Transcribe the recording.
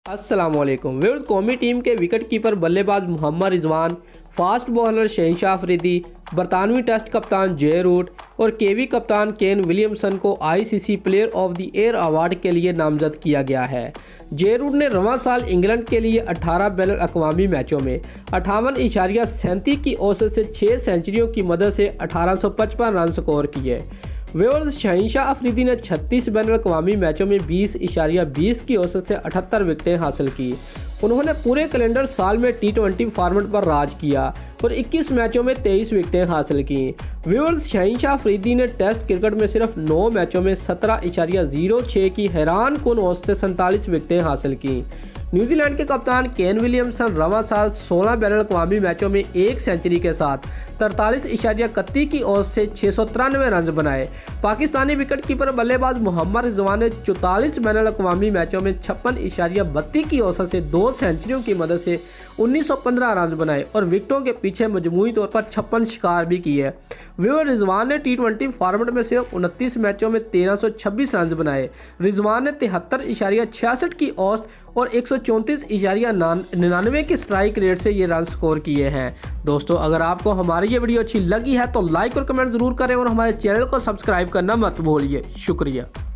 अस्सलामुअलैकुम। विरुद्ध कौमी टीम के विकेट कीपर बल्लेबाज मोहम्मद रिजवान, फास्ट बॉलर शहनशाह अफरीदी, बरतानवी टेस्ट कप्तान जे रूट और केवी कप्तान केन विलियमसन को ICC player of the year award के लिए नामजद किया गया है। जे रूट ने रवां साल इंग्लैंड के लिए 18 बैन अल-अक़वामी मैचों में 58.37 की औसत से 6 सेंचुरियों की मदद से 1855 रन स्कोर किए। शहनशाह अफरीदी ने 36 बैन अल-अक़वामी मैचों में 20.20 की औसत से 78 विकेटें हासिल की। उन्होंने पूरे कैलेंडर साल में टी20 फॉर्मेट पर राज किया और 21 मैचों में 23 विकेटें हासिल की। शहनशाह अफरीदी ने टेस्ट क्रिकेट में सिर्फ 9 मैचों में 17.06 की हैरानकुन औसत से 47 विकेटें हासिल की। न्यूजीलैंड के कप्तान केन विलियमसन रवां साल 16 बैन अल-अक़वामी मैचों में 1 सेंचुरी के साथ 43.31 की औसत से 693 रन बनाए। पाकिस्तानी विकेट कीपर बल्लेबाज मोहम्मद रिजवान ने 44 बैन अल-अक़वामी मैचों में 56.32 की औसत से 2 सेंचुरियों की मदद से 1915 रन बनाए और विकेटों के पीछे मजमूई तौर पर 56 शिकार भी किए। रिजवान ने टी20 फॉर्मेट में सिर्फ 29 मैचों में 1326 रन बनाए। रिजवान ने 73.66 की औसत और 134.99 की स्ट्राइक रेट से ये रन स्कोर किए हैं। दोस्तों, अगर आपको हमारी ये वीडियो अच्छी लगी है तो लाइक और कमेंट ज़रूर करें और हमारे चैनल को सब्सक्राइब करना मत भूलिए। शुक्रिया।